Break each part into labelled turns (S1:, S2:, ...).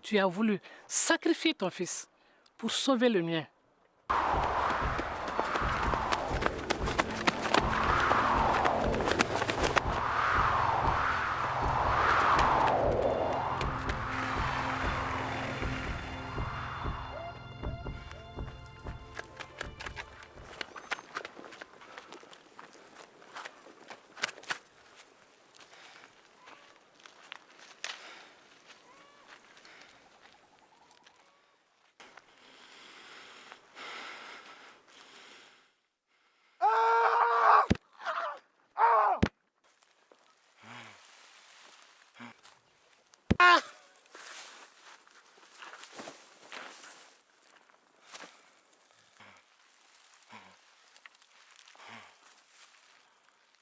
S1: tu as voulu sacrifier ton fils pour sauver le mien.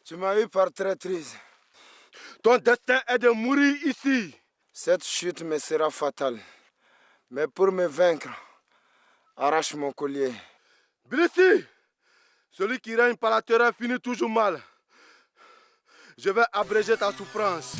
S2: Tu m'as eu par traîtrise.
S3: Ton destin est de mourir ici.
S2: Cette chute me sera fatale. Mais pour me vaincre, arrache mon collier.
S3: Bilissi, celui qui règne par la terreur finit toujours mal. Je vais abréger ta souffrance.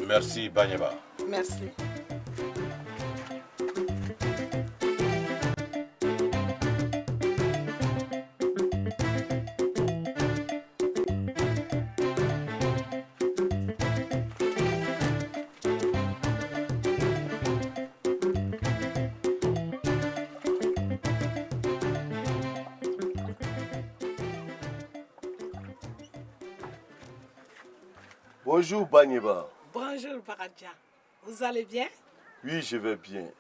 S4: Merci, Banyeba.
S5: Merci.
S3: Bonjour, Banyeba.
S5: Bonjour, Baradja. Vous allez bien?
S3: Oui, je vais bien.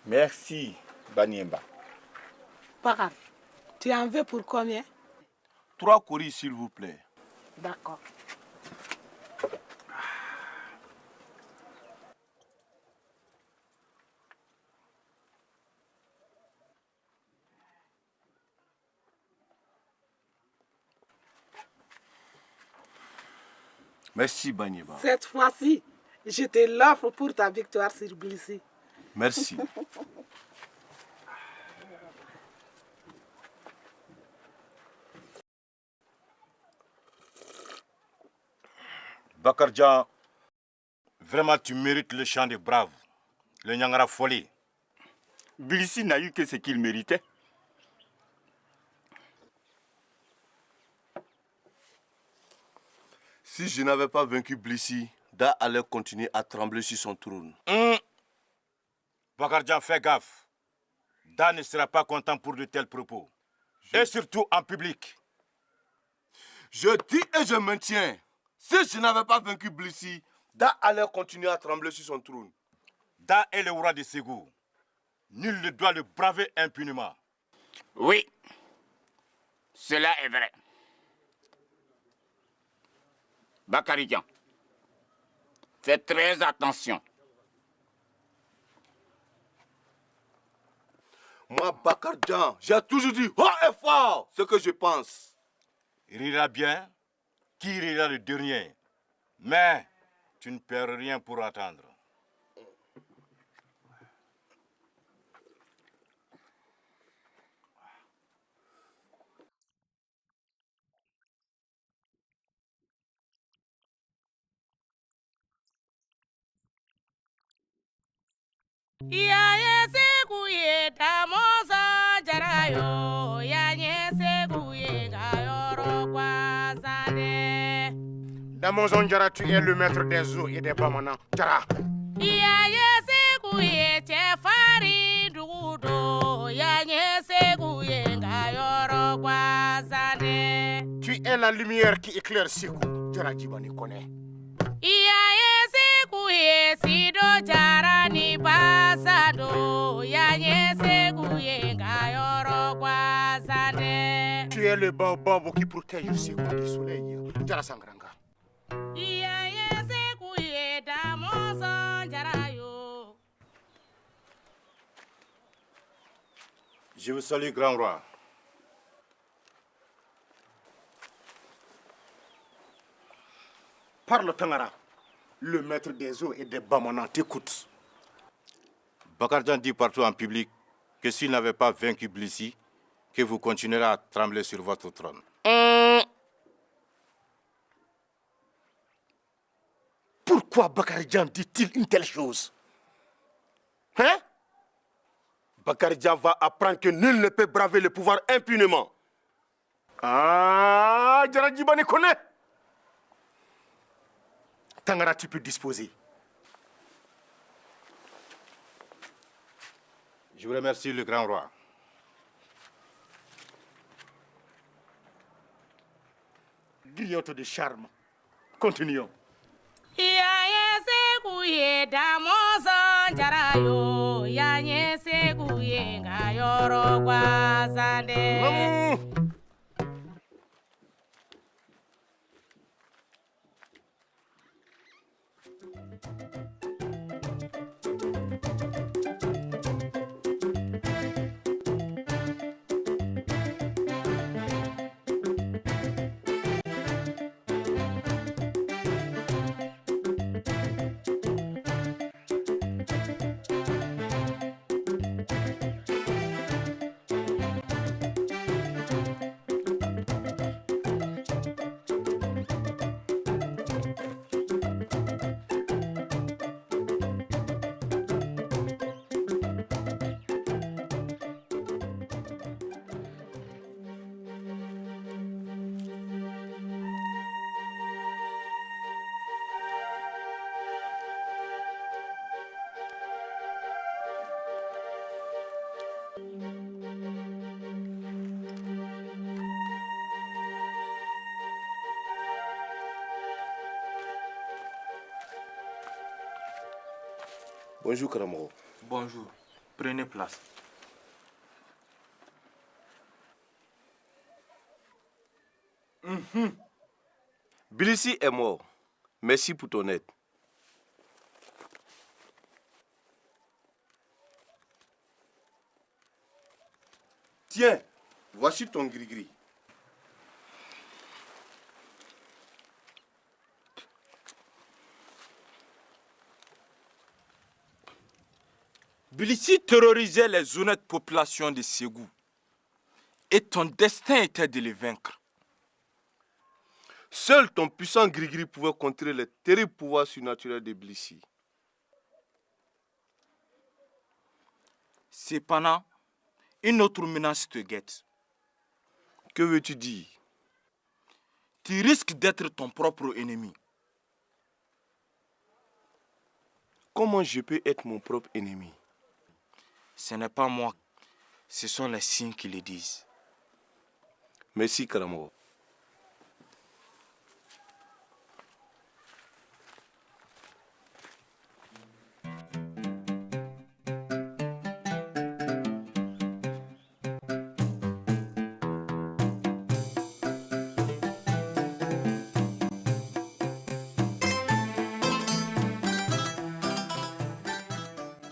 S4: Merci, Banyeba.
S5: Parad, tu en veux pour combien?
S3: 3 courriers, s'il vous plaît.
S5: D'accord.
S3: Merci, Banyeba.
S5: Cette fois-ci, je te l'offre pour ta victoire sur Bilissi.
S3: Merci.
S4: Bakarjan, vraiment tu mérites le chant des braves, le Nyangara folie.
S6: Bilissi n'a eu que ce qu'il méritait.
S3: Si je n'avais pas vaincu Bilissi, Da allait continuer à trembler sur son trône.
S4: Bakarjan, fais gaffe. Da ne sera pas content pour de tels propos. Et surtout en public.
S3: Je dis et je maintiens. Si je n'avais pas vaincu Bilissi, Da allait continuer à trembler sur son trône.
S4: Da est le roi de Ségou. Nul ne doit le braver impunément.
S6: Oui, cela est vrai. Bakarijan, fais très attention.
S3: Moi, Bakarjan, j'ai toujours dit haut et fort ce que je pense.
S4: Rira bien, qui rira le dernier. Mais tu ne perds rien pour attendre.
S7: Damozon Jara, tu es le maître des eaux et des Bamana. Jara. Tu es la lumière qui éclaire Sikou. Jara Djibani connaît. Tu es le baobab qui protège Sikou du soleil. Jara Sangranga.
S4: Je vous salue, grand roi.
S7: Parle Tangara. Le maître des eaux et des Bamana t'écoute.
S4: Bakarjan dit partout en public que s'il n'avait pas vaincu Blissi, que vous continuerez à trembler sur votre trône.
S7: Pourquoi Bakarjan dit-il une telle chose? Hein?
S3: Bakarjan va apprendre que nul ne peut braver le pouvoir impunément.
S7: Ah, Jara Djibani connaît. Tangara, tu peux disposer.
S4: Je vous remercie, le grand roi.
S7: Griotte de charme. Continuons.
S3: Bonjour, Karamoro.
S8: Bonjour. Prenez place.
S3: Blissi est mort. Merci pour ton aide. Tiens, voici ton gris-gris.
S8: Blissi terrorisait les honnêtes populations de Ségou. Et ton destin était de les vaincre.
S3: Seul ton puissant gris-gris pouvait contrer les terribles pouvoirs surnaturels de Blissi.
S8: Cependant, une autre menace te guette.
S3: Que veux-tu dire?
S8: Tu risques d'être ton propre ennemi.
S3: Comment je peux être mon propre ennemi?
S8: Ce n'est pas moi, ce sont les signes qui le disent.
S3: Merci, Karamoro.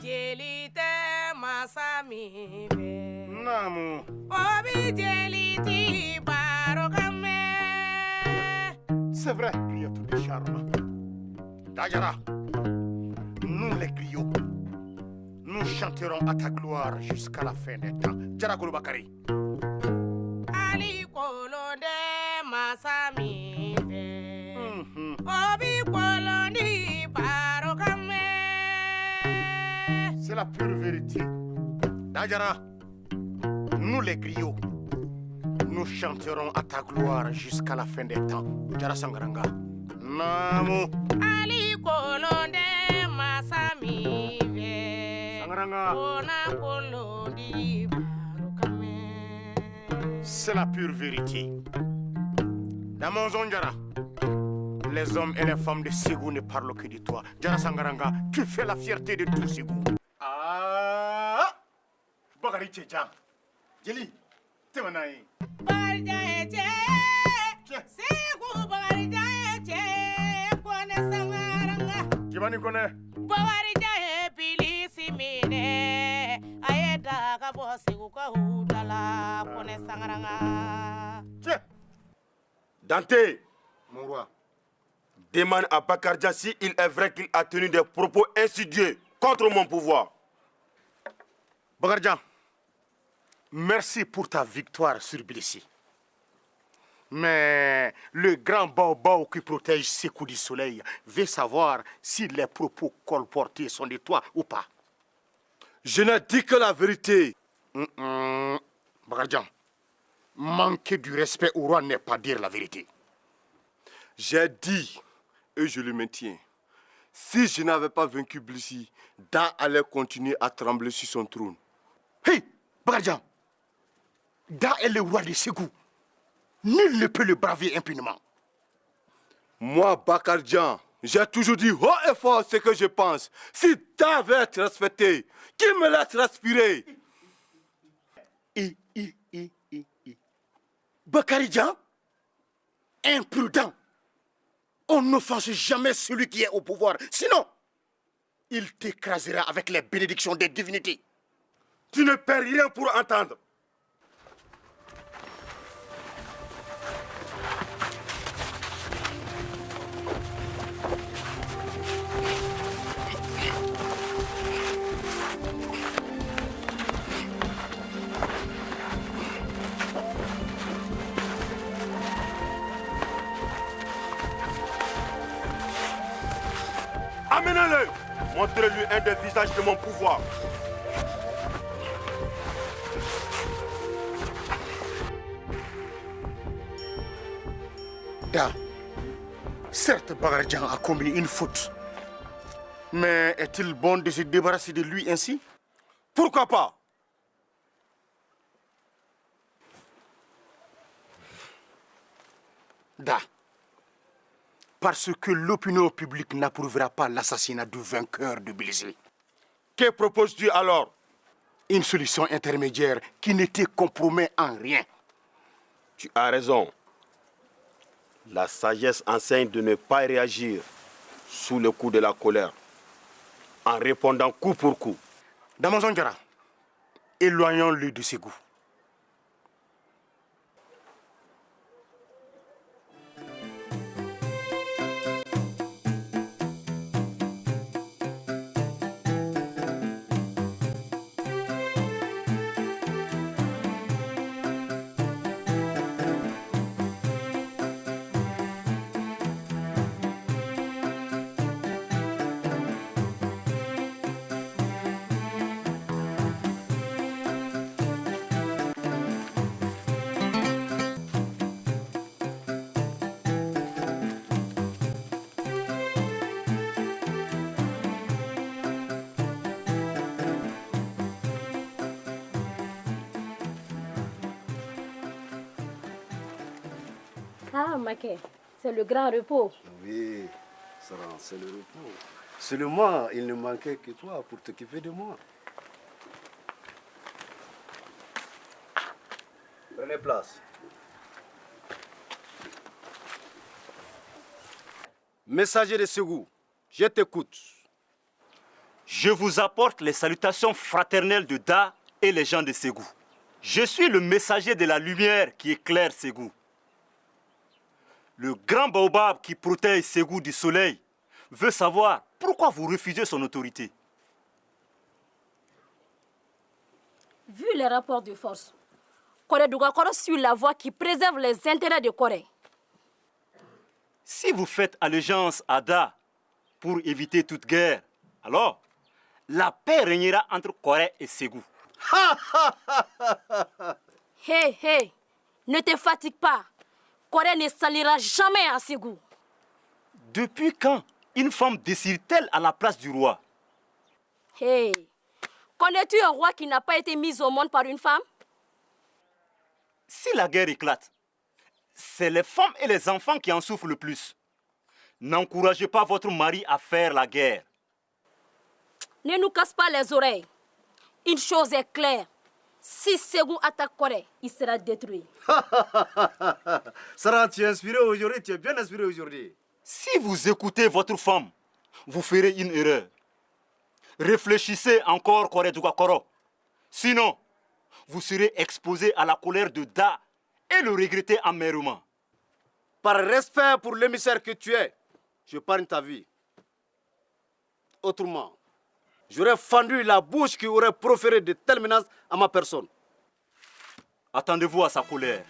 S9: Jelite masami be.
S7: C'est vrai, griotte de charme. Dajara, nous les griots, nous chanterons à ta gloire jusqu'à la fin des temps. Djara Bakari.
S9: Ali kolonde masami obi koloni parokame.
S7: C'est la pure vérité. Dajara, nous les griots, nous chanterons à ta gloire jusqu'à la fin des temps. Djara Sangaranga. Namu.
S9: Ali kolonde masami
S7: Sangaranga.
S9: ona koloni parokame.
S7: C'est la pure vérité. Dans mon zone, Djara, les hommes et les femmes de Ségou ne parlent que de toi. Djara Sangaranga, tu fais la fierté de tout Ségou. Ah! Bakari Tchéja. Jeli, t'es manaï.
S9: Bakari Tchéja. Ségou Bakari Tchéja. Kone Sangaranga.
S7: Qui va nous connaître?
S9: Bakari Tchéja pilisi mine. Ayeda kabo Ségou ka hudala. Kone Sangaranga.
S3: Tiens. Dante,
S7: Mon roi.
S3: demande à Bakardja si il est vrai qu'il a tenu des propos insidieux contre mon pouvoir.
S7: Bakardja, merci pour ta victoire sur Bilissi. Mais le grand baobab qui protège ses coups du soleil veut savoir si les propos colportés sont de toi ou pas.
S3: Je n'ai dit que la vérité.
S7: Bakardja, manquer du respect au roi n'est pas dire la vérité.
S3: J'ai dit, et je le maintiens, si je n'avais pas vaincu Bilissi, Da allait continuer à trembler sur son trône.
S7: Hey, Bakardja, Da est le roi de Ségou. Nul ne peut le braver impunément.
S3: Moi, Bakardjan, j'ai toujours dit haut et fort ce que je pense. Si Da veut être respecté, qu'il me laisse respirer.
S7: Bakardjan, imprudent. On n'offense jamais celui qui est au pouvoir. Sinon, il t'écrasera avec les bénédictions des divinités.
S3: Tu ne perds rien pour entendre. Amenez-le. Montrez-lui un des visages de mon pouvoir.
S7: Da, certes, Bakardjan a commis une faute. Mais est-il bon de se débarrasser de lui ainsi?
S3: Pourquoi pas?
S7: Da, parce que l'opinion publique n'approuvera pas l'assassinat du vainqueur de Bilissi.
S3: Que proposes-tu alors?
S7: Une solution intermédiaire qui ne te compromet en rien.
S3: Tu as raison. La sagesse enseigne de ne pas réagir sous le coup de la colère, en répondant coup pour coup.
S7: Damazon Djara, éloignons-le de ses goûts.
S10: Ah, Maké, c'est le grand repos.
S11: Oui, Saran, c'est le repos. Seulement, il ne manquait que toi pour t'occuper de moi. Prenez place.
S3: Messager de Ségou, je t'écoute.
S12: Je vous apporte les salutations fraternelles de Da et les gens de Ségou. Je suis le messager de la lumière qui éclaire Ségou. Le grand baobab qui protège Ségou du soleil veut savoir pourquoi vous refusez son autorité.
S10: Vu les rapports de force, Corée Dougakoro suit la voie qui préserve les intérêts de Corée.
S12: Si vous faites allégeance à Da pour éviter toute guerre, alors la paix régnera entre Corée et Ségou.
S10: Hé, hé, ne te fatigue pas. Corée ne s'alliera jamais à Ségou.
S12: Depuis quand une femme décide-t-elle à la place du roi?
S10: Hé, connais-tu un roi qui n'a pas été mis au monde par une femme?
S12: Si la guerre éclate, c'est les femmes et les enfants qui en souffrent le plus. N'encouragez pas votre mari à faire la guerre.
S10: Ne nous casse pas les oreilles. Une chose est claire. Si Ségou attaque Corée, il sera détruit.
S11: Sarah, tu es inspiré aujourd'hui, tu es bien inspiré aujourd'hui.
S12: Si vous écoutez votre femme, vous ferez une erreur. Réfléchissez encore, Corée Dougakoro. Sinon, vous serez exposé à la colère de Da et le regretter amèrement.
S11: Par respect pour l'émissaire que tu es, je parle ta vie. Autrement, j'aurais fendu la bouche qui aurait proféré de telles menaces à ma personne.
S12: Attendez-vous à sa colère.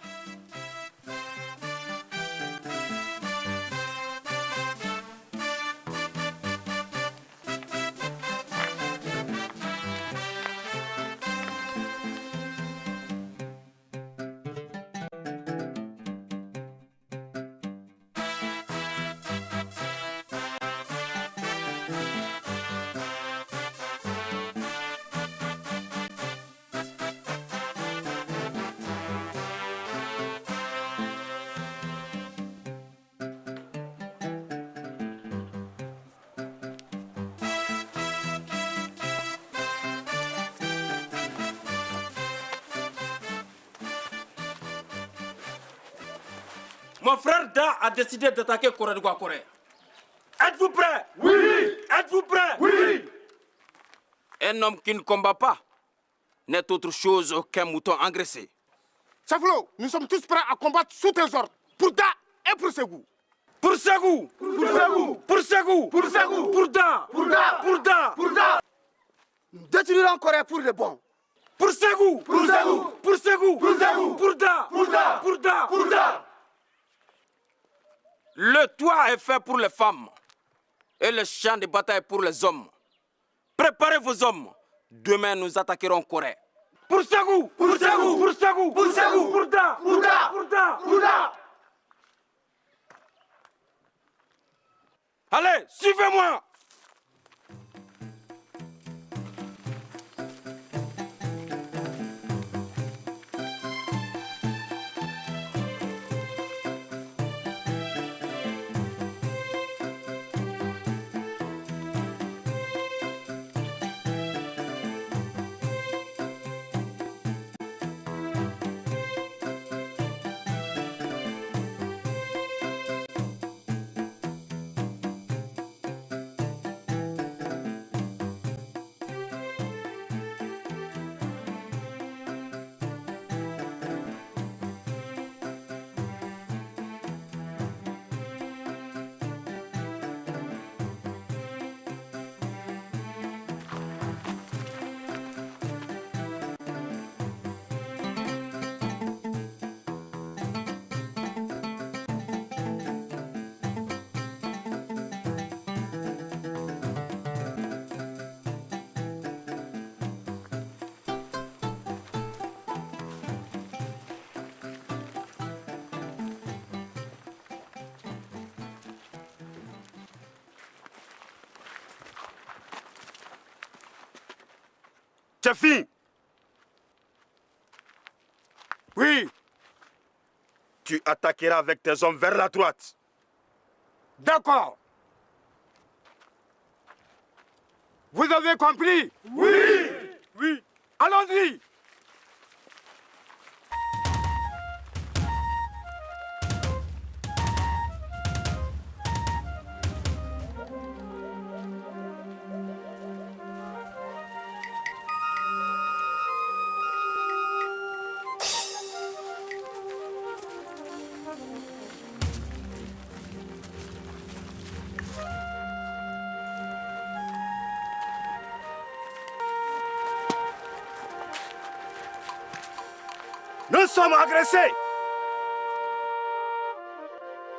S13: Mon frère Da a décidé d'attaquer Corée Dougakoro. Êtes-vous prêts?
S6: Oui.
S13: Êtes-vous prêts?
S6: Oui.
S13: Un homme qui ne combat pas n'est autre chose qu'un mouton engraissé.
S7: Saflo, nous sommes tous prêts à combattre sous tes ordres. Pour Da et pour Ségou.
S13: Pour Ségou.
S6: Pour Ségou.
S13: Pour Ségou.
S6: Pour Ségou.
S13: Pour Da.
S6: Pour Da.
S13: Pour Da.
S6: Pour Da.
S7: Nous détruirons Corée pour le bon.
S13: Pour Ségou.
S6: Pour Ségou.
S13: Pour Ségou.
S6: Pour Ségou.
S13: Pour Da.
S6: Pour Da.
S13: Pour Da.
S6: Pour Da.
S13: Le toit est fait pour les femmes et le champ de bataille pour les hommes. Préparez vos hommes. Demain, nous attaquerons Corée. Pour Ségou.
S6: Pour Ségou.
S13: Pour Ségou.
S6: Pour Ségou.
S13: Pour Da.
S6: Pour Da.
S13: Pour Da.
S6: Pour Da.
S13: Allez, suivez-moi.
S3: Tchafi!
S7: Oui.
S3: Tu attaqueras avec tes hommes vers la droite.
S7: D'accord. Vous avez compris?
S6: Oui.
S7: Oui. Allons-y. Nous sommes agressés.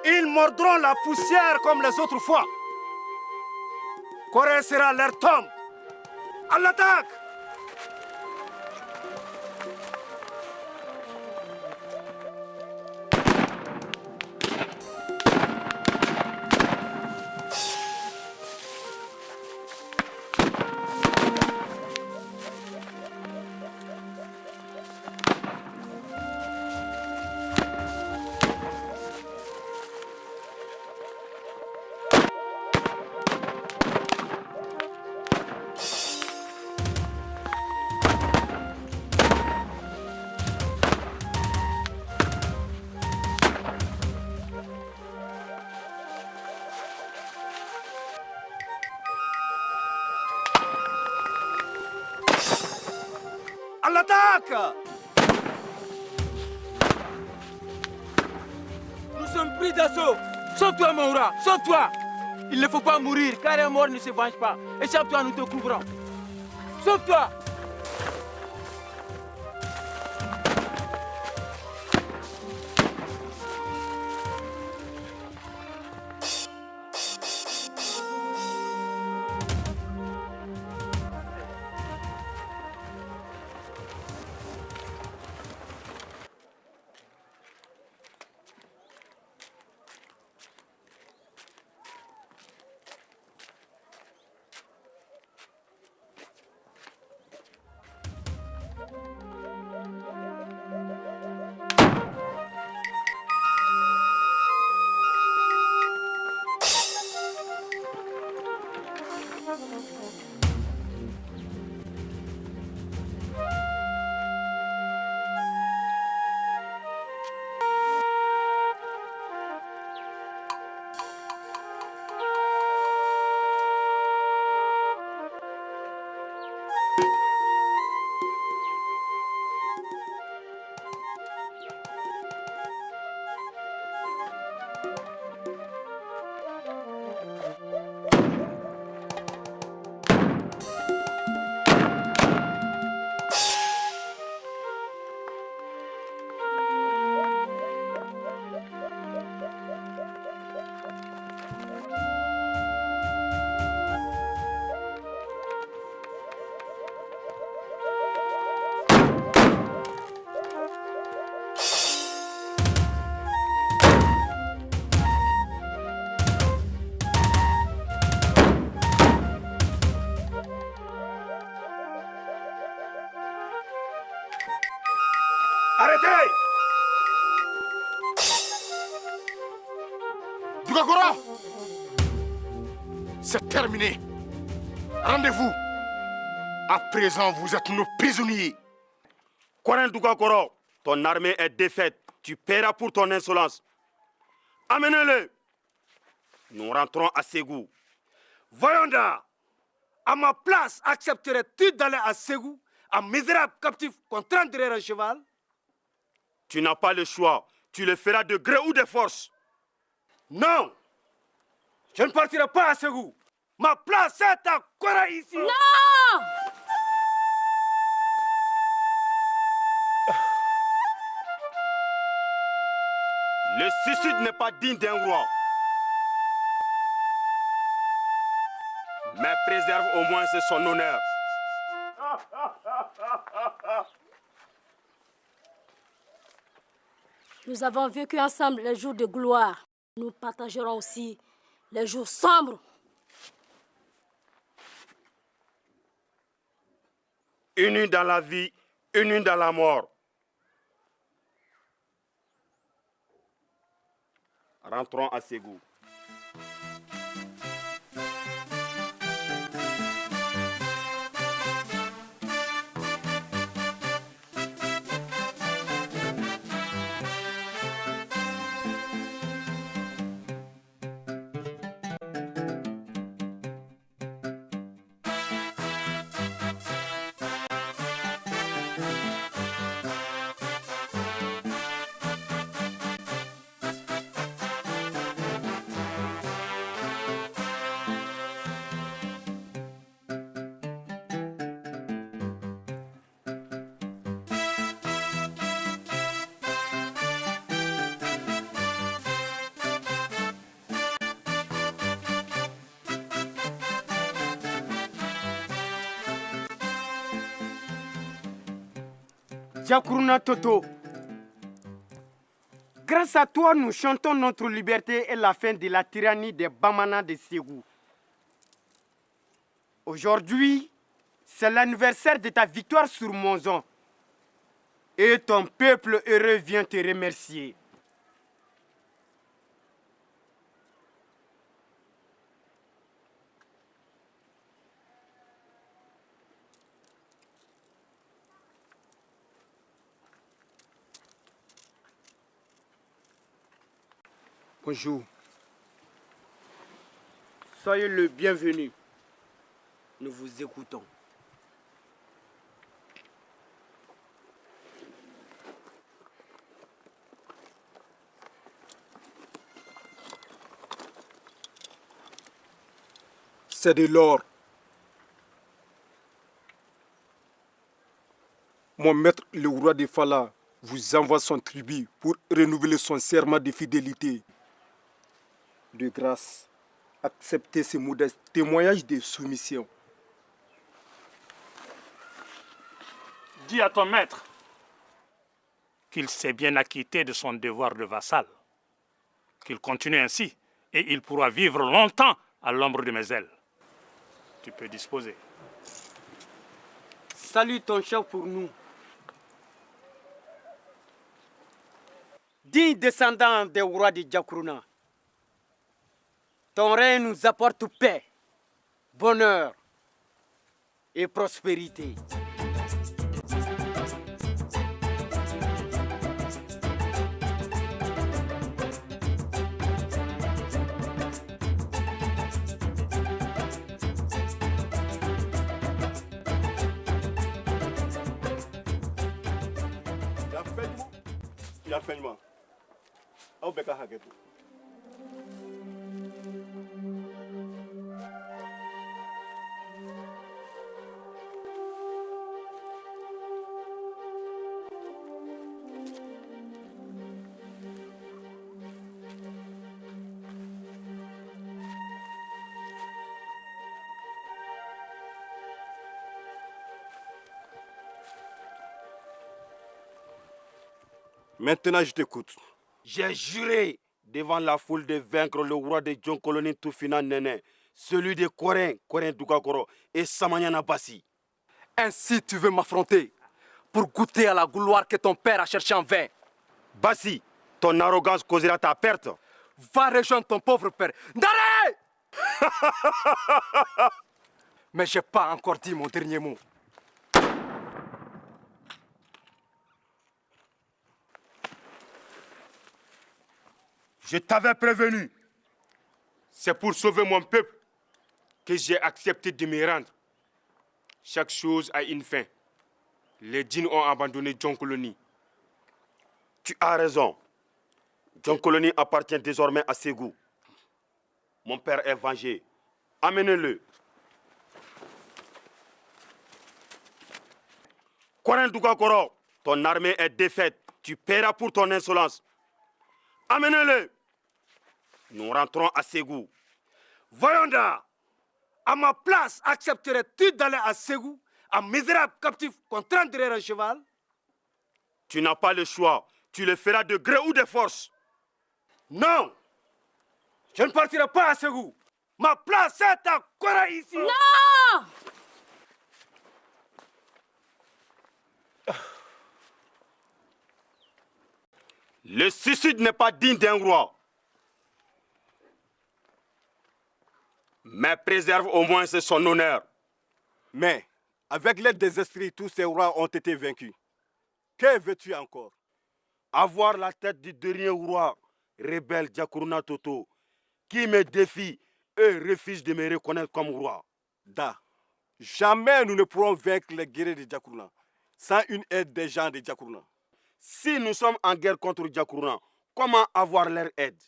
S7: Ils mordront la poussière comme les autres fois. Corée sera leur tombe. À l'attaque! À l'attaque!
S13: Nous sommes pris d'assaut. Sauve-toi, Moura, sauve-toi. Il ne faut pas mourir, car un mort ne se venge pas. Échappe-toi, nous te couvrons. Sauve-toi.
S7: Arrêtez!
S14: Dugakoro! C'est terminé. Rendez-vous. À présent, vous êtes nos prisonniers.
S3: Koren Dugakoro, ton armée est défaite. Tu paieras pour ton insolence. Amenez-le. Nous rentrons à Ségou.
S7: Voyons là. À ma place, accepterais-tu d'aller à Ségou, un misérable captif contraint derrière un cheval?
S3: Tu n'as pas le choix. Tu le feras de gré ou de force.
S7: Non. Je ne partirai pas à Ségou. Ma place est à Kora ici.
S10: Non!
S3: Le suicide n'est pas digne d'un roi. Mais préserve au moins son honneur.
S10: Nous avons vécu ensemble les jours de gloire. Nous partagerons aussi les jours sombres.
S3: Unis dans la vie, unis dans la mort. Rentrons à Ségou.
S15: Djakourna Toto, grâce à toi, nous chantons notre liberté et la fin de la tyrannie des Bamana de Ségou. Aujourd'hui, c'est l'anniversaire de ta victoire sur Monzon. Et ton peuple heureux vient te remercier.
S2: Bonjour.
S15: Soyez le bienvenu. Nous vous écoutons.
S16: C'est de l'or. Mon maître, le roi de Fala, vous envoie son tribut pour renouveler son serment de fidélité. De grâce, acceptez ce modeste témoignage de soumission.
S1: Dis à ton maître qu'il s'est bien acquitté de son devoir de vassal, qu'il continue ainsi et il pourra vivre longtemps à l'ombre de mes ailes. Tu peux disposer.
S15: Salue ton chef pour nous. Digne descendant des rois de Djakourna, ton règne nous apporte paix, bonheur et prospérité.
S11: Yafenyuma. Aw bɛɛ ka hakɛ to.
S3: Maintenant, je t'écoute. J'ai juré devant la foule de vaincre le roi de Djonkoloni Toufina Nene, celui de Koren, Koren Dugakoro et Samanyana Bassi.
S13: Ainsi tu veux m'affronter pour goûter à la gloire que ton père a cherché en vain.
S3: Bassi, ton arrogance causera ta perte.
S13: Va rejoindre ton pauvre père. Ndare! Mais j'ai pas encore dit mon dernier mot.
S7: Je t'avais prévenu. C'est pour sauver mon peuple que j'ai accepté de me rendre. Chaque chose a une fin. Les djinns ont abandonné Djonkoloni.
S3: Tu as raison. Djonkoloni appartient désormais à Ségou. Mon père est vengé. Amenez-le. Koren Dugakoro, ton armée est défaite. Tu paieras pour ton insolence. Amenez-le. Nous rentrons à Ségou.
S13: Voyons là. À ma place, accepterais-tu d'aller à Ségou, un misérable captif contraint derrière un cheval?
S3: Tu n'as pas le choix. Tu le feras de gré ou de force.
S13: Non. Je ne partirai pas à Ségou. Ma place est à Kora ici.
S10: Non!
S3: Le suicide n'est pas digne d'un roi. Mais préserve au moins son honneur.
S11: Mais, avec l'aide des esprits, tous ces rois ont été vaincus. Que veux-tu encore?
S3: Avoir la tête du dernier roi, rebelle Djakourna Toto, qui me défie et refuse de me reconnaître comme roi.
S11: Da, jamais nous ne pourrons vaincre les guerriers de Djakourna sans une aide des gens de Djakourna.
S3: Si nous sommes en guerre contre Djakourna, comment avoir leur aide?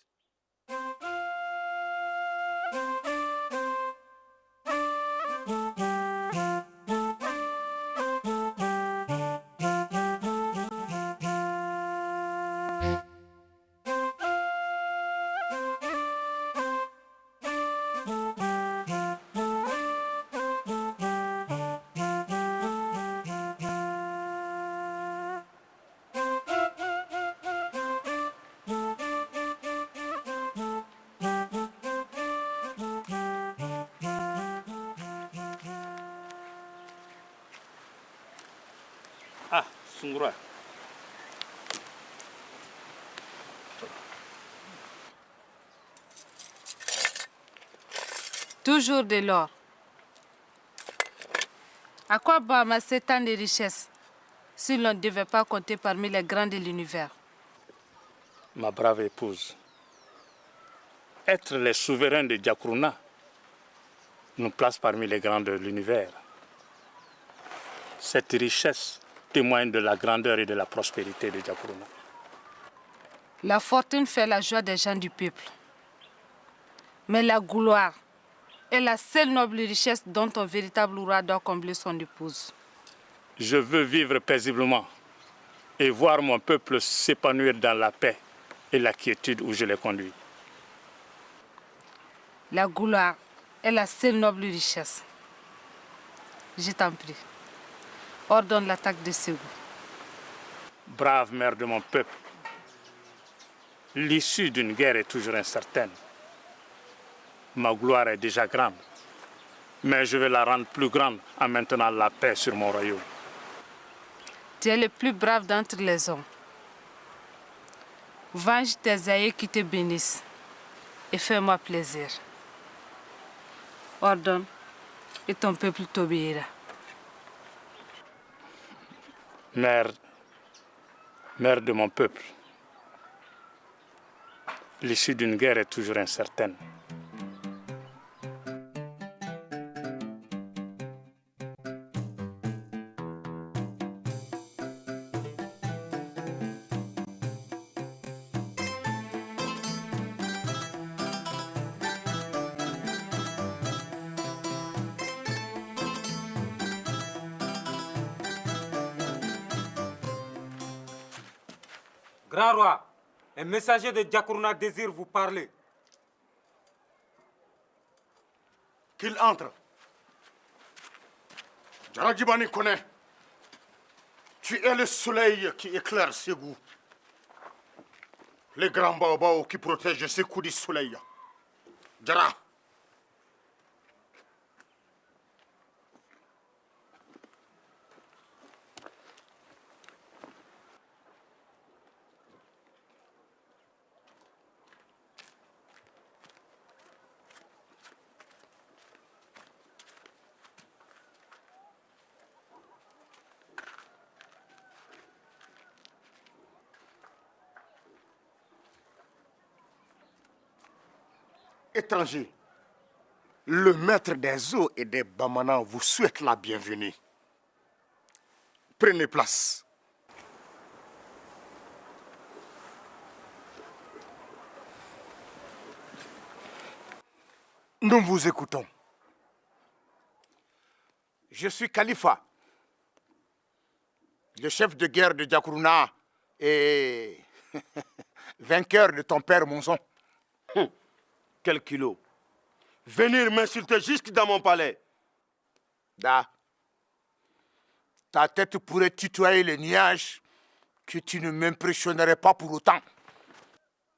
S1: Sungura.
S17: Toujours de l'or. À quoi bon amasser tant de richesses si l'on ne devait pas compter parmi les grands de l'univers?
S1: Ma brave épouse, être les souverains de Diakourna nous place parmi les grands de l'univers. Cette richesse témoigne de la grandeur et de la prospérité de Diakourna.
S17: La fortune fait la joie des gens du peuple. Mais la gloire est la seule noble richesse dont un véritable roi doit combler son épouse.
S1: Je veux vivre paisiblement et voir mon peuple s'épanouir dans la paix et la quiétude où je les conduis.
S17: La gloire est la seule noble richesse. Je t'en prie, ordonne l'attaque de Ségou.
S1: Brave mère de mon peuple, l'issue d'une guerre est toujours incertaine. Ma gloire est déjà grande, mais je vais la rendre plus grande en maintenant la paix sur mon royaume.
S17: Tu es le plus brave d'entre les hommes. Venge tes aïeux qui te bénissent et fais-moi plaisir. Ordonne et ton peuple t'obéira.
S1: Mère de mon peuple, l'issue d'une guerre est toujours incertaine.
S15: Grand roi, un messager de Diakourna désire vous parler.
S14: Qu'il entre. Djaradjibani connaît. Tu es le soleil qui éclaire Ségou. Les grands baobabs qui protègent ces coups du soleil. Djara. Étranger, le maître des eaux et des Bamanans vous souhaite la bienvenue. Prenez place. Nous vous écoutons. Je suis Khalifa, le chef de guerre de Diakourna et vainqueur de ton père Monzon.
S3: Quel kilo. Venir m'insulter jusque dans mon palais.
S14: Da. Ta tête pourrait tutoyer les nuages que tu ne m'impressionnerais pas pour autant.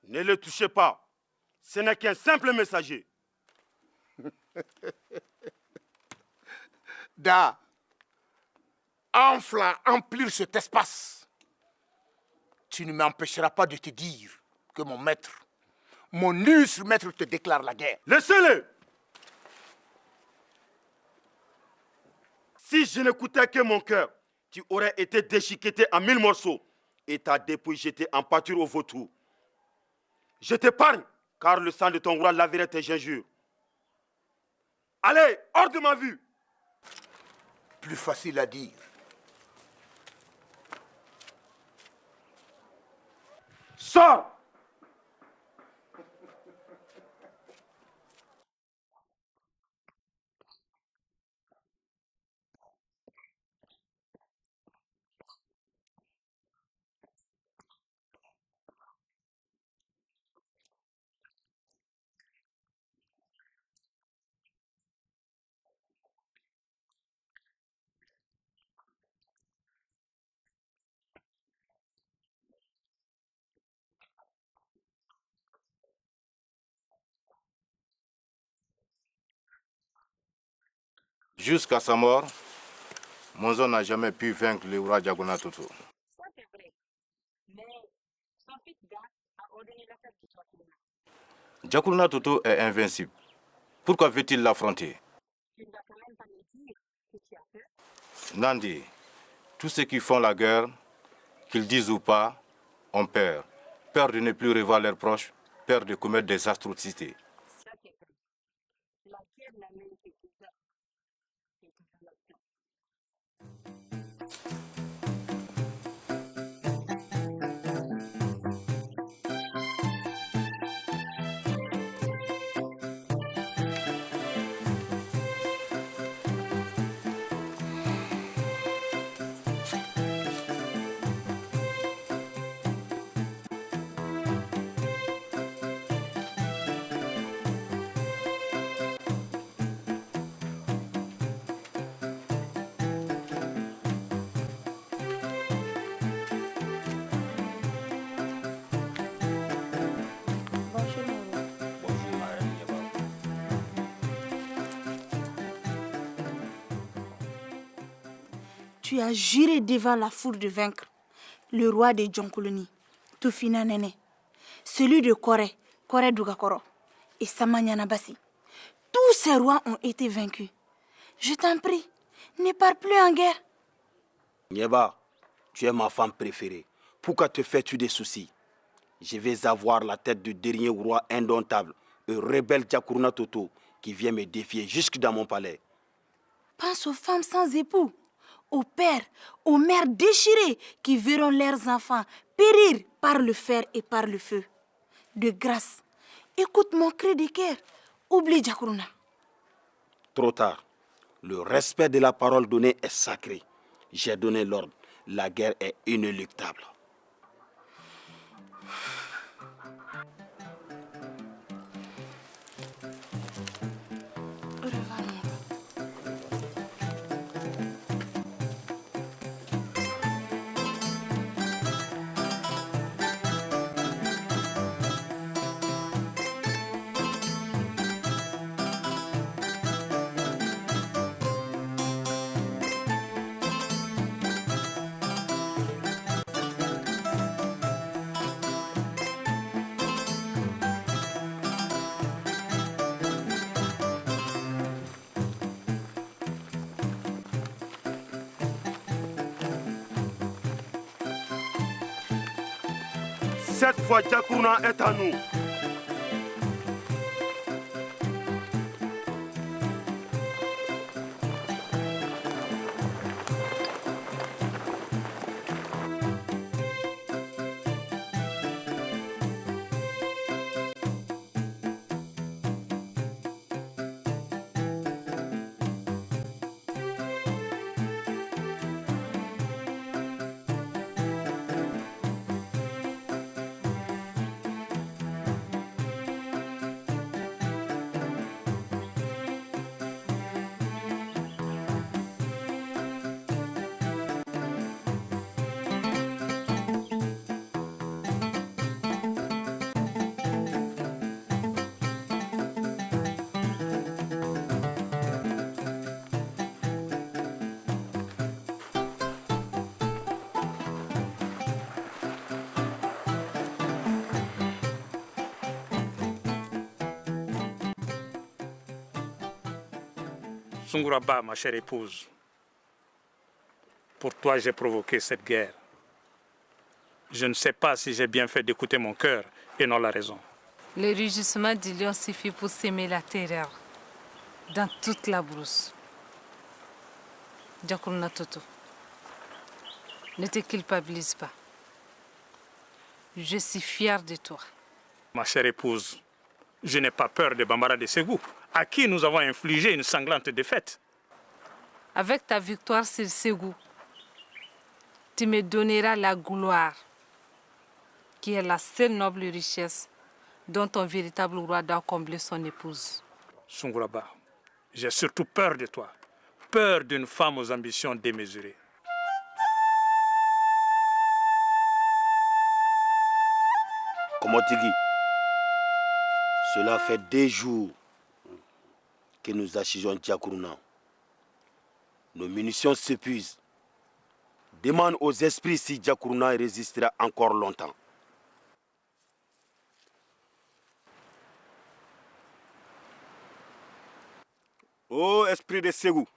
S3: Ne le touchez pas. Ce n'est qu'un simple messager.
S14: Da. Enfle à emplir cet espace. Tu ne m'empêcheras pas de te dire que mon maître, mon illustre maître te déclare la guerre.
S3: Laissez-le. Si je n'écoutais que mon cœur, tu aurais été déchiqueté en 1000 morceaux et ta dépouille jetée en pâture au vautour. Je t'épargne, car le sang de ton roi laverait tes injures. Allez, hors de ma vue.
S14: Plus facile à dire.
S3: Sors.
S4: Jusqu'à sa mort, Monzon n'a jamais pu vaincre le roi Diakourna Toto. Djakourna Toto est invincible. Pourquoi veut-il l'affronter? Nandi, tous ceux qui font la guerre, qu'ils disent ou pas, ont peur. Peur de ne plus revoir leurs proches, peur de commettre des atrocités.
S18: Tu as juré devant la foule de vaincre le roi de Djonkoloni, Tufina Nene, celui de Koré, Koré Dugakoro et Samanyana Bassi. Tous ces rois ont été vaincus. Je t'en prie, ne pars plus en guerre.
S3: Nieba, tu es ma femme préférée. Pourquoi te fais-tu des soucis? Je vais avoir la tête du dernier roi indomptable, le rebelle Djakourna Toto, qui vient me défier jusque dans mon palais.
S18: Pense aux femmes sans époux, aux pères, aux mères déchirées qui verront leurs enfants périr par le fer et par le feu. De grâce, écoute mon cri de cœur. Oublie Djakourna.
S3: Trop tard. Le respect de la parole donnée est sacré. J'ai donné l'ordre. La guerre est inéluctable. Cette fois, Djakourna est à nous.
S1: Sunguraba, ma chère épouse, pour toi j'ai provoqué cette guerre. Je ne sais pas si j'ai bien fait d'écouter mon cœur et non la raison.
S17: Le rugissement du lion suffit pour semer la terreur dans toute la brousse. Djakourna Toto, ne te culpabilise pas. Je suis fière de toi.
S1: Ma chère épouse, je n'ai pas peur de Bambara de Ségou, à qui nous avons infligé une sanglante défaite.
S17: Avec ta victoire sur Ségou, tu me donneras la gloire, qui est la seule noble richesse dont ton véritable roi doit combler son épouse.
S1: Sunguraba, j'ai surtout peur de toi, peur d'une femme aux ambitions démesurées.
S3: Komotigi, cela fait 2 jours que nous assiégeons Djakourna. Nos munitions s'épuisent. Demande aux esprits si Djakourna résistera encore longtemps.
S11: Ô esprit de Ségou,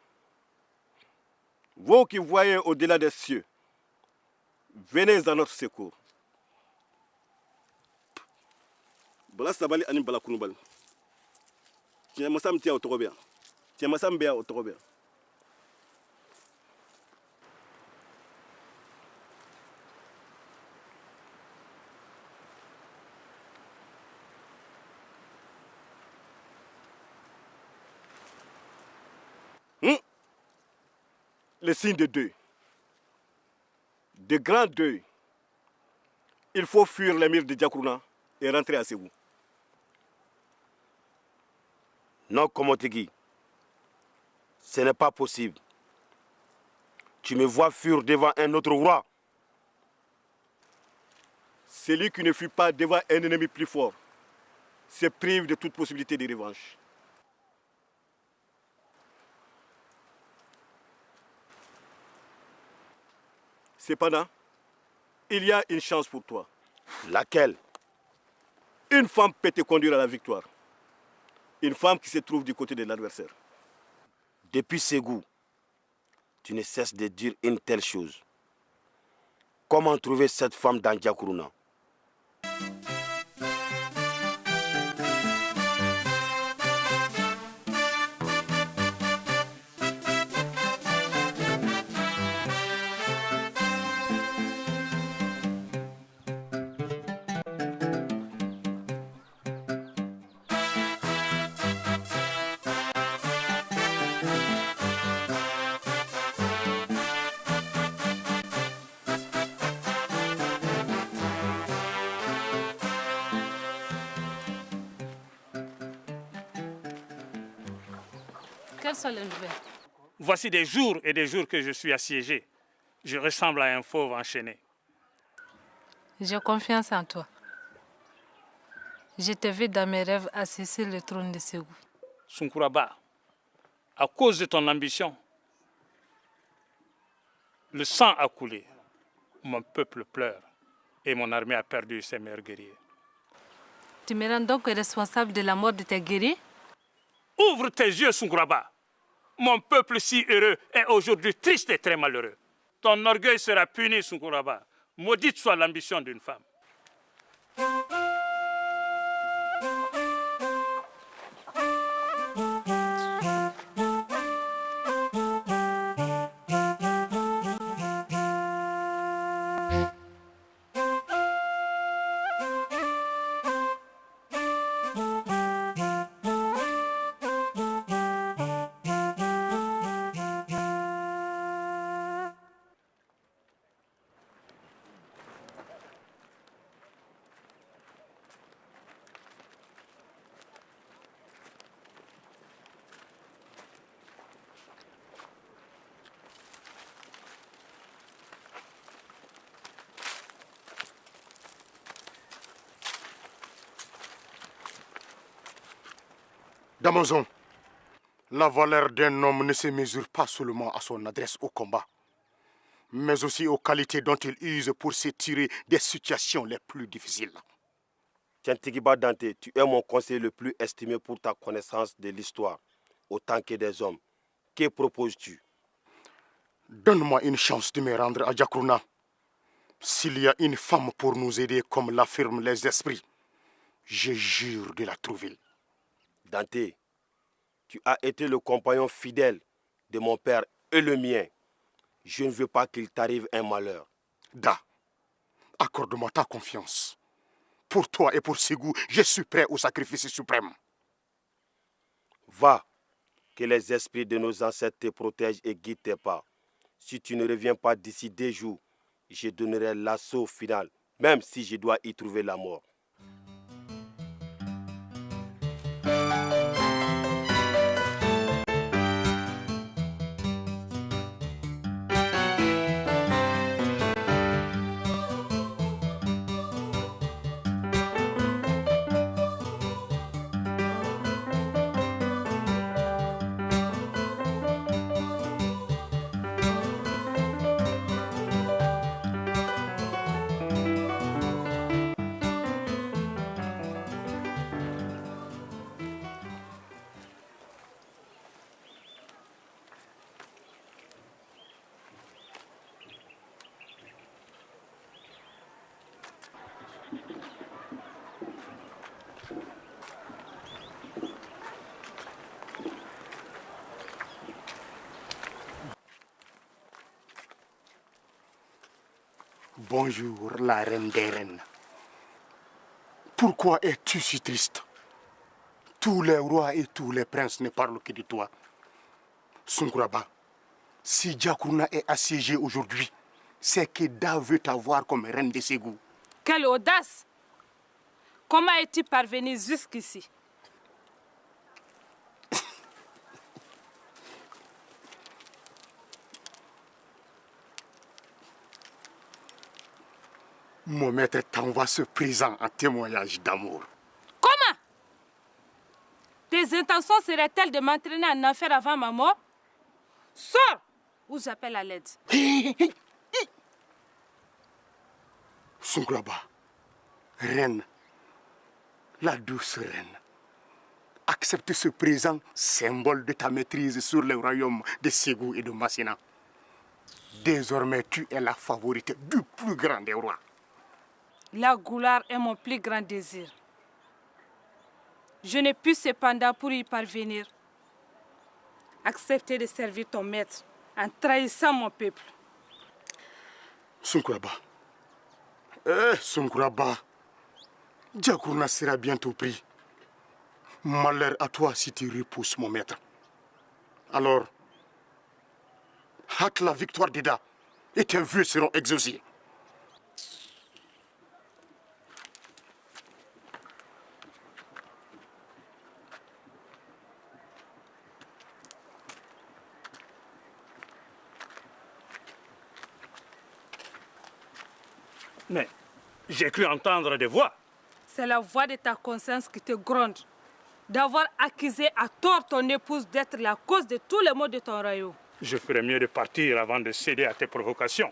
S11: vous qui voyez au-delà des cieux, venez à notre secours. Bala sabali ani bala kunubal. Tiens masam tia otobia. Tiens masam bea otobia. Le signe de deuil. De grands deuils. Il faut fuir les murs de Djakourna et rentrer à Ségou.
S3: Non, Komotegi. Ce n'est pas possible. Tu me vois fuir devant un autre roi.
S11: Celui qui ne fuit pas devant un ennemi plus fort se prive de toute possibilité de revanche. Cependant, il y a une chance pour toi.
S3: Laquelle?
S11: Une femme peut te conduire à la victoire. Une femme qui se trouve du côté de l'adversaire.
S3: Depuis Ségou, tu ne cesses de dire une telle chose. Comment trouver cette femme dans Djakourna?
S17: Quelles sont les nouvelles?
S1: Voici des jours et des jours que je suis assiégé. Je ressemble à un fauve enchaîné.
S17: J'ai confiance en toi. Je te vu dans mes rêves assis sur le trône de Ségou.
S1: Sunkuraba, à cause de ton ambition, le sang a coulé. Mon peuple pleure et mon armée a perdu ses meilleurs guerriers.
S17: Tu me rends donc responsable de la mort de tes guerriers?
S1: Ouvre tes yeux, Sunkuraba. Mon peuple si heureux est aujourd'hui triste et très malheureux. Ton orgueil sera puni, Sunkuraba. Maudite soit l'ambition d'une femme.
S7: Damozon, la valeur d'un homme ne se mesure pas seulement à son adresse au combat, mais aussi aux qualités dont il use pour se tirer des situations les plus difficiles.
S3: Tiantigiba Dante, tu es mon conseiller le plus estimé pour ta connaissance de l'histoire, autant que des hommes. Que proposes-tu?
S7: Donne-moi une chance de me rendre à Djakourna. S'il y a une femme pour nous aider comme l'affirment les esprits, je jure de la trouver.
S3: Dante, tu as été le compagnon fidèle de mon père et le mien. Je ne veux pas qu'il t'arrive un malheur.
S7: Da, accorde-moi ta confiance. Pour toi et pour Ségou, je suis prêt au sacrifice suprême.
S3: Va, que les esprits de nos ancêtres te protègent et guident tes pas. Si tu ne reviens pas d'ici 2 jours, je donnerai l'assaut final, même si je dois y trouver la mort.
S14: Bonjour, la reine des reines. Pourquoi es-tu si triste? Tous les rois et tous les princes ne parlent que de toi. Sunkuraba, si Djakourna est assiégé aujourd'hui, c'est que Da veut t'avoir comme reine de Ségou.
S17: Quelle audace! Comment es-tu parvenu jusqu'ici?
S14: Mon maître t'envoie ce présent en témoignage d'amour.
S17: Comment? Tes intentions seraient-elles de m'entraîner en enfer avant ma mort? Sors ou j'appelle à l'aide.
S14: Sunkuraba, reine, la douce reine, accepte ce présent, symbole de ta maîtrise sur le royaume de Ségou et de Massina. Désormais, tu es la favorite du plus grand des rois.
S17: La gloire est mon plus grand désir. Je ne puis cependant, pour y parvenir, accepter de servir ton maître en trahissant mon peuple.
S14: Sunkuraba, Sunkuraba, Djakourna sera bientôt pris. Malheur à toi si tu repousses mon maître. Alors, hâte la victoire d'Ida et tes vœux seront exaucés.
S1: Mais j'ai cru entendre des voix.
S17: C'est la voix de ta conscience qui te gronde, d'avoir accusé à tort ton épouse d'être la cause de tous les maux de ton royaume.
S1: Je ferais mieux de partir avant de céder à tes provocations.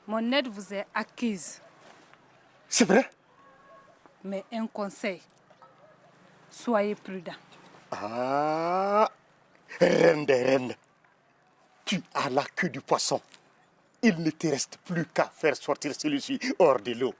S17: Mon aide vous est acquise.
S14: C'est vrai?
S17: Mais un conseil, soyez prudent.
S14: Ah, reine des reines, tu as la queue du poisson. Il ne te reste plus qu'à faire sortir celui-ci hors de l'eau.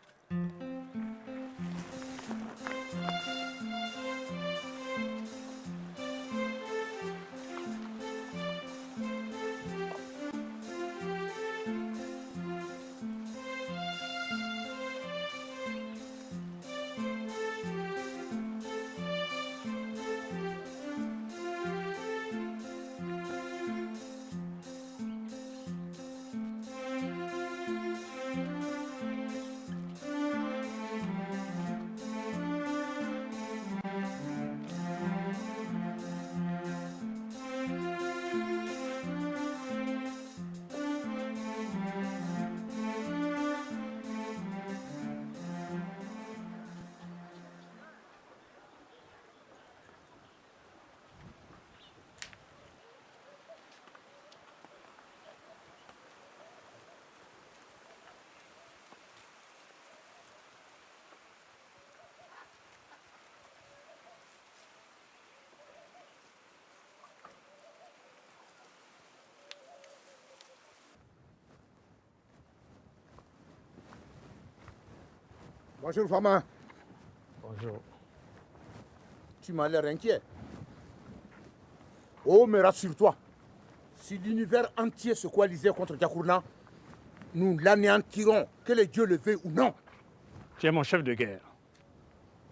S19: Bonjour, Fama.
S1: Bonjour.
S19: Tu m'as l'air inquiet. Oh, mais rassure-toi. Si l'univers entier se coalisait contre Djakourna, nous l'anéantirons, que les dieux le veuillent ou non.
S1: Tu es mon chef de guerre,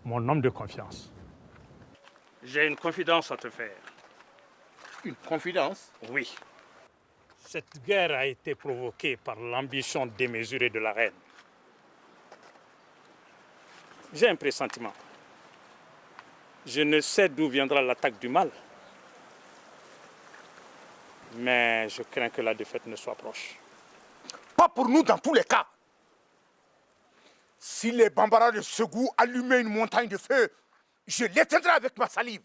S1: mon homme de confiance. J'ai une confidence à te faire.
S19: Une confidence?
S1: Oui. Cette guerre a été provoquée par l'ambition démesurée de la reine. J'ai un pressentiment. Je ne sais d'où viendra l'attaque du mal. Mais je crains que la défaite ne soit proche.
S19: Pas pour nous dans tous les cas. Si les Bambara de Ségou allumaient une montagne de feu, je l'éteindrai avec ma salive.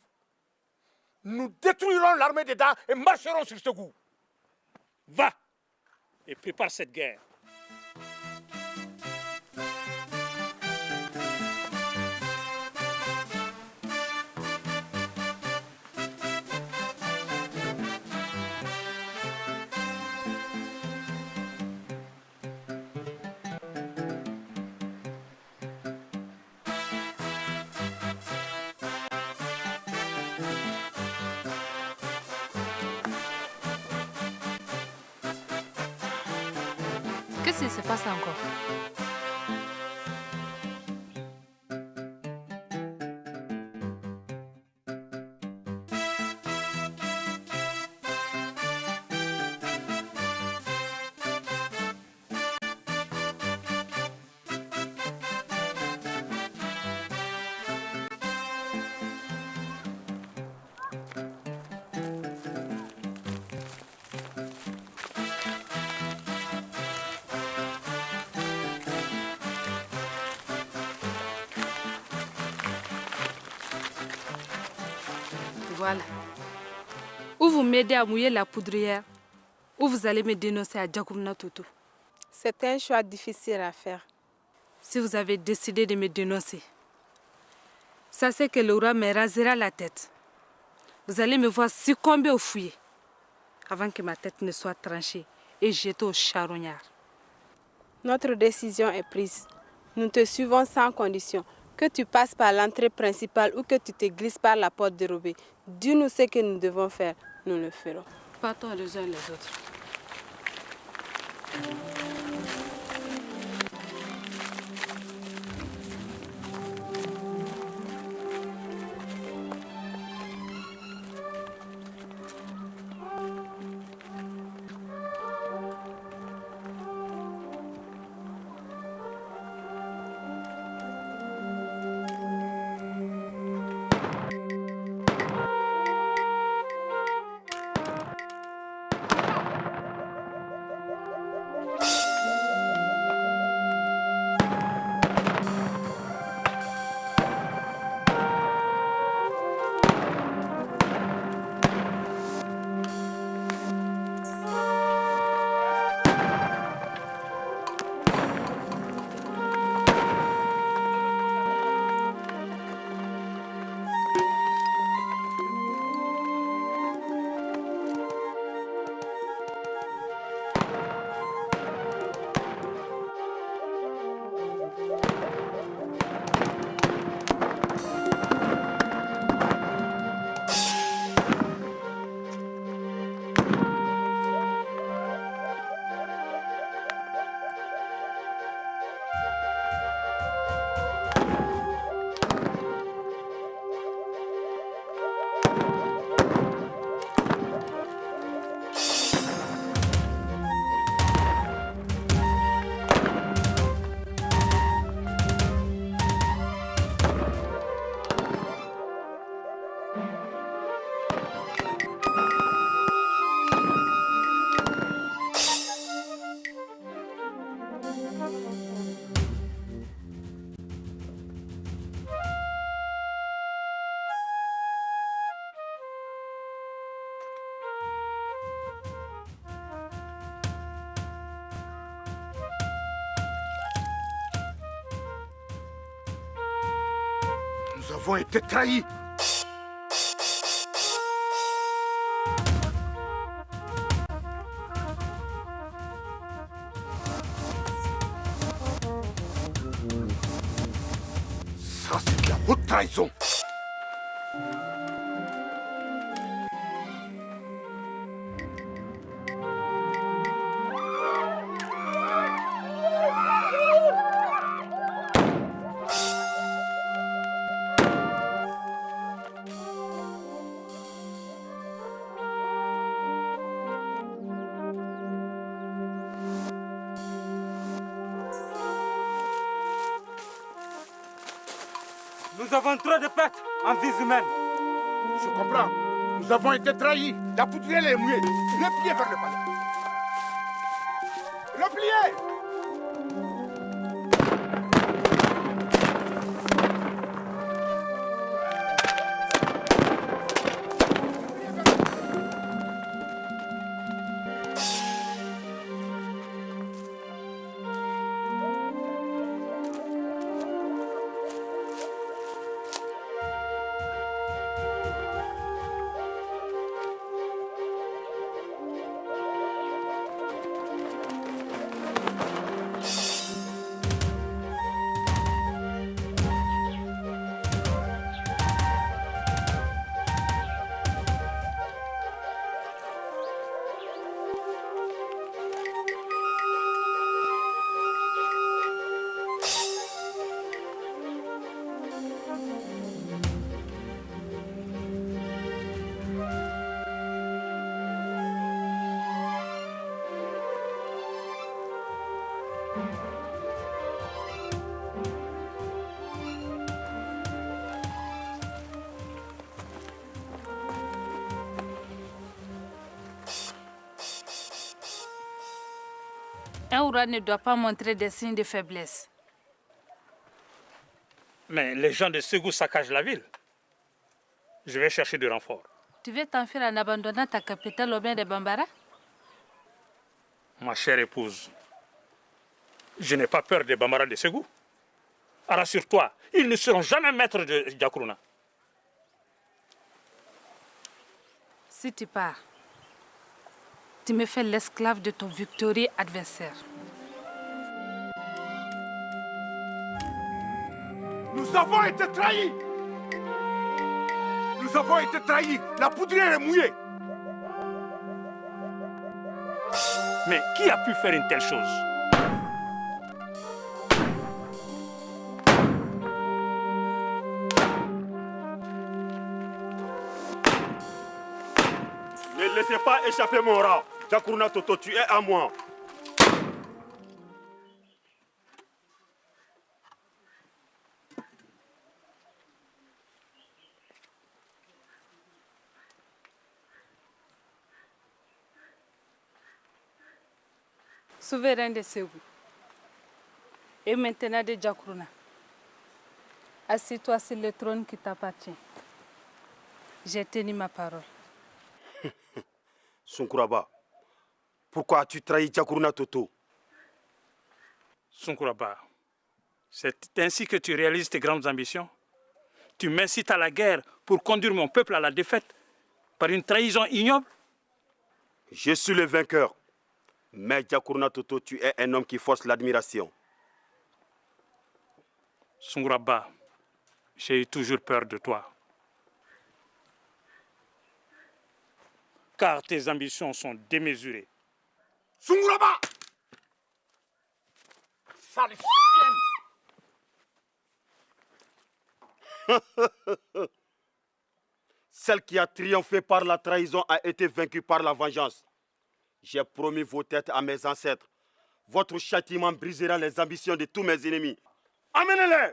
S19: Nous détruirons l'armée des Da et marcherons sur Ségou.
S1: Va et prépare cette guerre.
S17: Qu'est-ce qui se passe encore? Voilà. Ou vous m'aidez à mouiller la poudrière, ou vous allez me dénoncer à Djakourna Toto.
S5: C'est un choix difficile à faire.
S17: Si vous avez décidé de me dénoncer, sachez que le roi me rasera la tête. Vous allez me voir succomber au fouillis avant que ma tête ne soit tranchée et jetée au charognard.
S5: Notre décision est prise. Nous te suivons sans condition. Que tu passes par l'entrée principale ou que tu te glisses par la porte dérobée. Dis-nous ce que nous devons faire. Nous le ferons.
S17: Partons les uns les autres.
S19: Nous avons été trahis. Ça, c'est de la haute trahison.
S15: Nous avons trop de pertes en vies humaines.
S19: Je comprends. Nous avons été trahis. La poudrière est mouillée. Repliez vers le palais. Repliez!
S17: Un roi ne doit pas montrer des signes de faiblesse.
S1: Mais les gens de Ségou saccagent la ville. Je vais chercher des renforts.
S17: Tu veux t'enfuir en abandonnant ta capitale au bain de Bambara?
S1: Ma chère épouse, je n'ai pas peur des Bambara de Ségou. Rassure-toi, ils ne seront jamais maîtres de Djakouruna.
S17: Si tu pars, tu me fais l'esclave de ton victorieux adversaire.
S19: Nous avons été trahis. Nous avons été trahis. La poudrière est mouillée.
S1: Mais qui a pu faire une telle chose?
S12: Ne laissez pas échapper mon rat. Djakouruna Toto, tu es à moi.
S17: Souverain de Ségou et maintenant de Djakouruna, assieds-toi sur le trône qui t'appartient. J'ai tenu ma parole.
S3: Sunkuraba, pourquoi as-tu trahi Djakouruna Toto?
S1: Sunkuraba, c'est ainsi que tu réalises tes grandes ambitions? Tu m'incites à la guerre pour conduire mon peuple à la défaite par une trahison ignoble?
S3: Je suis le vainqueur. Mais Djakouruna Toto, tu es un homme qui force l'admiration.
S1: Sunkuraba, j'ai eu toujours peur de toi. Car tes ambitions sont démesurées.
S19: Sunkuraba! Sale chienne!
S3: Celle qui a triomphé par la trahison a été vaincue par la vengeance. J'ai promis vos têtes à mes ancêtres. Votre châtiment brisera les ambitions de tous mes ennemis. Amenez-les!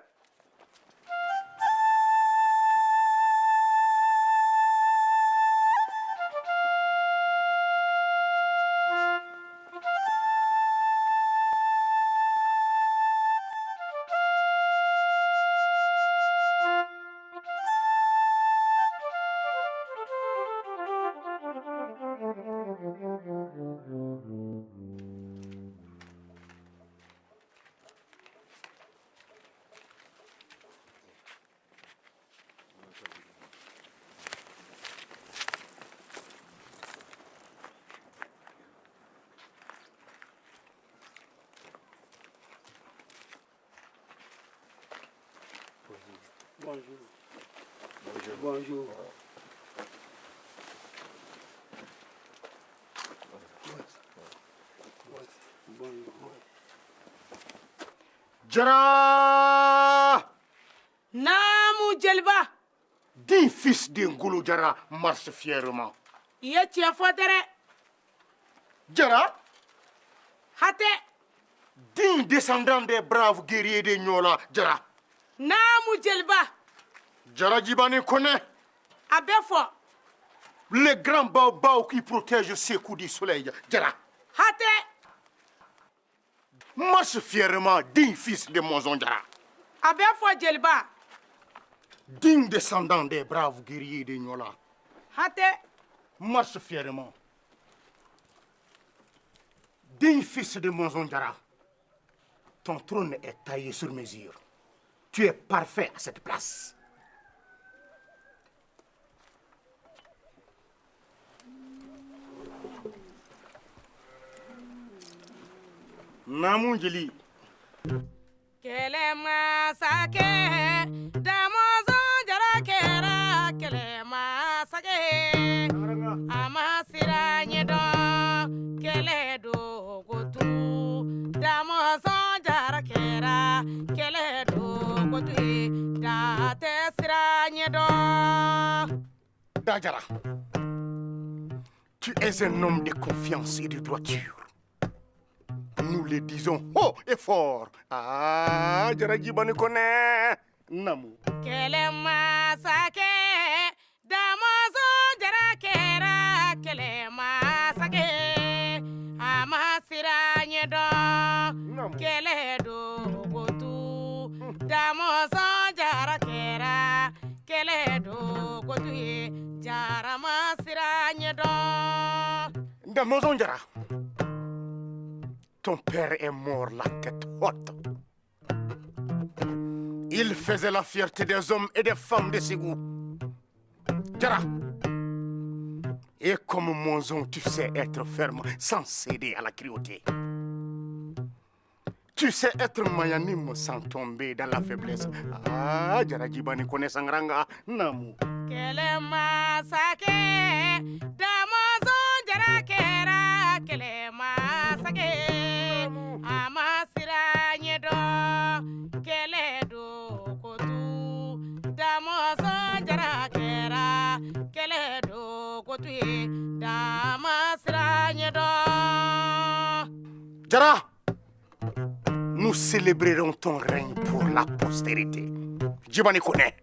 S15: Bonjour. Bonjour.
S19: Jara!
S9: Namu Jelba!
S19: Dis fils de Ngolo Jara marche fièrement.
S9: Yetia Fotere!
S19: Jara!
S9: Hate!
S19: Digne descendant des braves guerriers de Nyola, Jara.
S9: Namu Jelba!
S19: Jara Djibane connaît.
S9: Abefo!
S19: Le grand baobab qui protège ses coups du soleil, Jara.
S9: Hate!
S19: Marche fièrement, digne fils de Monzon Jara.
S9: Abefo Jelba!
S19: Digne descendant des braves guerriers de Nyola.
S9: Hate!
S19: Marche fièrement. Digne fils de Monzon Jara. Ton trône est taillé sur mesure. Tu es parfait à cette place. Namunjeli.
S9: Kelema sake, damozo jara kera, kelema sake, amasira nyedo, keledo gotu, damozo jara kera, keledo gotu, date sira nyedo.
S19: Dajara, tu es un homme de confiance et de droiture. Nous le disons haut et fort. Ah, Jara Djibane connaît. Namu.
S9: Kelema sake, damozo jara kera, kelema sake, amasira nyedo. kele do gotu damoson jara kera kele do gotu ye jara masira nyedo
S19: Damoson Jara, ton père est mort la tête haute. Il faisait la fierté des hommes et des femmes de Ségou. Jara, et comme Monzon, tu sais être ferme sans céder à la cruauté. Tu sais être magnanime sans tomber dans la faiblesse. Ah, Jara Jibani connaît Sangranga, Namu.
S9: Kele masake damoson jara kera kele masake amasira nyedo kele do kotu damoson jara kera kele do kotu damasira nyedo
S19: Jara, nous célébrerons ton règne pour la postérité. Jibani connaît.